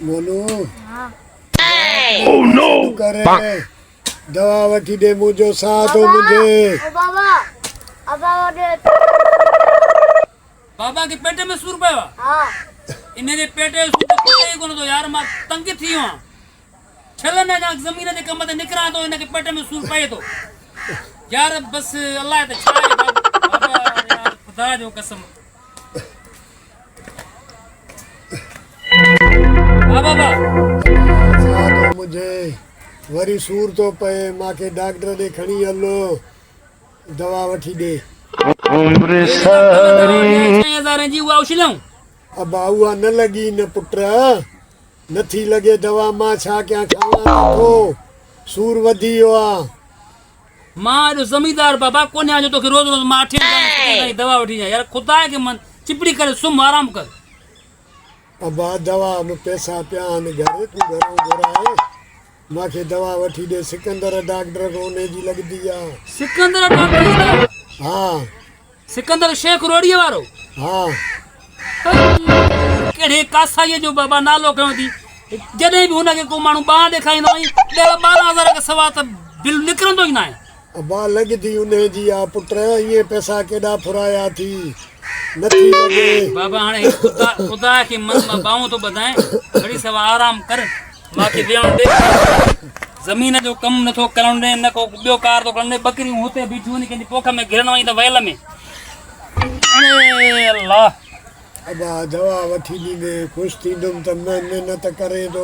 मोनू हाँ Oh no! करे दवा वठी दे मुझो साथ हो मुझे ओ बाबा अब बाबा दे बाबा के पेटे में सूर पयो हाँ इन्हें पेटे सूर तो कुत्ते को तो यार मां तंग थी हो छलन ना जमीन दे कम ते निकरा तो इन्हें के पेटे में सूर पए तो यार बस अल्लाह ते छाए बाबा यार खुदा जो कसम बाबा साथ हो मुझे वरी सूर तो पे मां के डॉक्टर दे खणी हलो दवा वठी दे उम्र सारी 6000 जी हुआ उछलूं अब आउआ न लगी न पुत्र नथी लगे दवा मां छा क्या खावा तो सूर वधी हुआ मां जो जमींदार बाबा कोने आजो तो रोज रोज मां ठीक दवा वठी जा यार खुदा के मन चिपड़ी करे सुम आराम कर अब आ दवा में पैसा प्यान घर तू घरों घुराए मां के दवा वठी दे सिकंदर डॉक्टर कोने जी लगदी आ सिकंदर डॉक्टर हाँ सिकंदर शेख रोड़िए वारो हाँ केड़े कासा ये जो बाबा नालो कयो थी जडे भी हुनके को मानू बा देखाइंदो 12000 के सवा त बिल निकरंदो ही ना है अब आ लगदी उन्हें जी आ पुत्र ये पैसा केडा फुराया थी नथी लगे बाबा हाणे खुदा खुदा के मन में बाऊ तो बधाए घड़ी सवा आराम कर बाकी वेण दे जमीन जो कम नथो करण दे न को बियो कार तो करने बकरी होते बीठू नहीं के पोख में गिरन वई त वैल में अरे अल्लाह अब आ दवा वठी दी खुश थींदुम त मैं मेहनत करे तो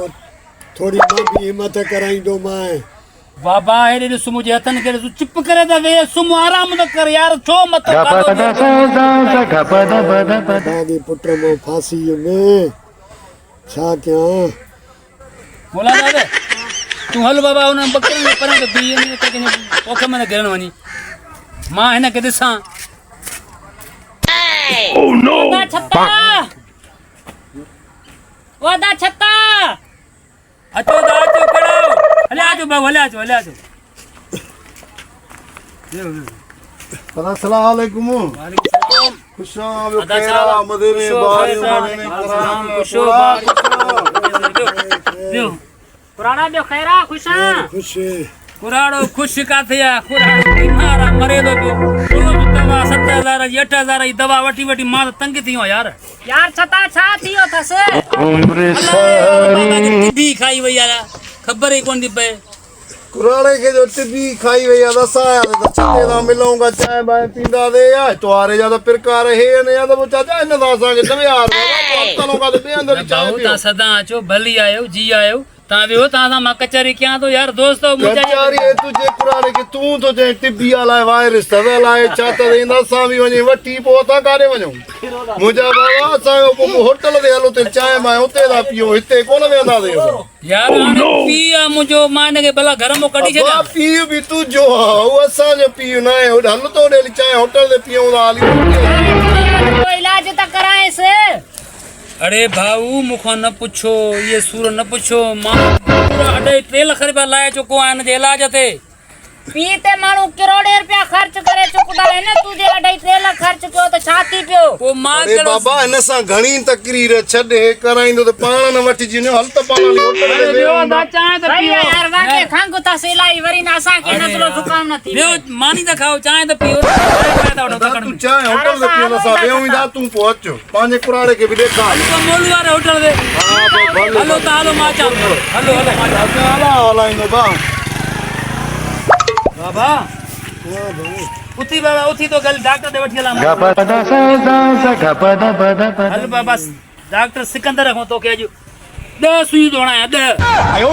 थोड़ी मां भी हिम्मत कराई दो मां बाबा हेरे जो सुमु जे हथन के चुप करे त वे सुमु आराम न कर यार छो मत दादी पुत्र मो फांसी में छा क्या बोला दादा तू हल बाबा उन बकरी में पर तो दी ने के पोख में गिरन वनी मां हिन के दिसा Oh no! दा छत्ता वादा छत्ता अचो दा अचो कड़ो हले आजो बाबू हले आजो अस्सलाम वालेकुम वालेकुम सलाम खुशो अदा बेरा सलाम मदीने बारी मदीने सलाम खुशो जो पुराना जो खैरा खुशा खुश कुराड़ो खुश का थिया कुराड़ो बीमार मरे दो रोज दवा 7000 8000 ई दवा वठी वठी मां तंग थियो यार छता छा थियो थसे उम्र सारी भी खाई वई यार खबर ही कोन दी पे कुराड़े के जो टिब्बी खाई वई आ दसा यार तो छते ना मिलूंगा चाय बाय पींदा दे या तुम्हारे ज्यादा प्रकार है ने या तो चाचा इन दासा के दवे यार तो तनो का दे अंदर चाय बहुत सदा अचो भली आयो जी आयो ता वियो ता मां कचरी क्या तो यार दोस्तो मुझे कचारी है तुझे कुराड़े के तू तो जे टिब्बी आला वायरस तवे लाए चाता देंदा सामी वने वटी पोता कारे वणो मुजा बाबा सा को होटल दे हलो ते चाय मां उते दा पियो हिते कोन वेंदा दे यार पिया मुझो मान के भला घर में कढी छा पी भी तू जो असा जो पी ना हल तो दे चाय होटल दे पियो आली इलाज तक कराए से अरे भाऊ मुखो न पूछो ये सूर न पूछो मां पूरा अडे 3 लाख रुपया लाए चुको आन जे इलाज ते पीते मानू करोड़े रुपया खर्च करे चुकदा है ना तुझे 2.5 लाख खर्च कयो तो छाती पियो वो मां अरे बाबा इन सा घणी तकरीर छडे कराइंदो तो पाण न वठी जिनो हल तो पाण होटल दे वियो दा चाय त सही पियो है यार वाके खंग ता सिलाई वरी ना सा के नसलो जुकाम न थी वियो मानी त खाओ चाय त पियो तू चाय होटल दे पियो सा वेऊ दा तू पहुंचो पांजे कुराड़े के भी देखा मोलू वाले होटल दे हेलो ता हेलो मां चा हेलो हला इंदो बा बाबा उठी बाबा उठी तो गल डॉक्टर दे वठी हला हेलो बाबा डॉक्टर सिकंदर को तो के जो 10 सुई दोणा है 10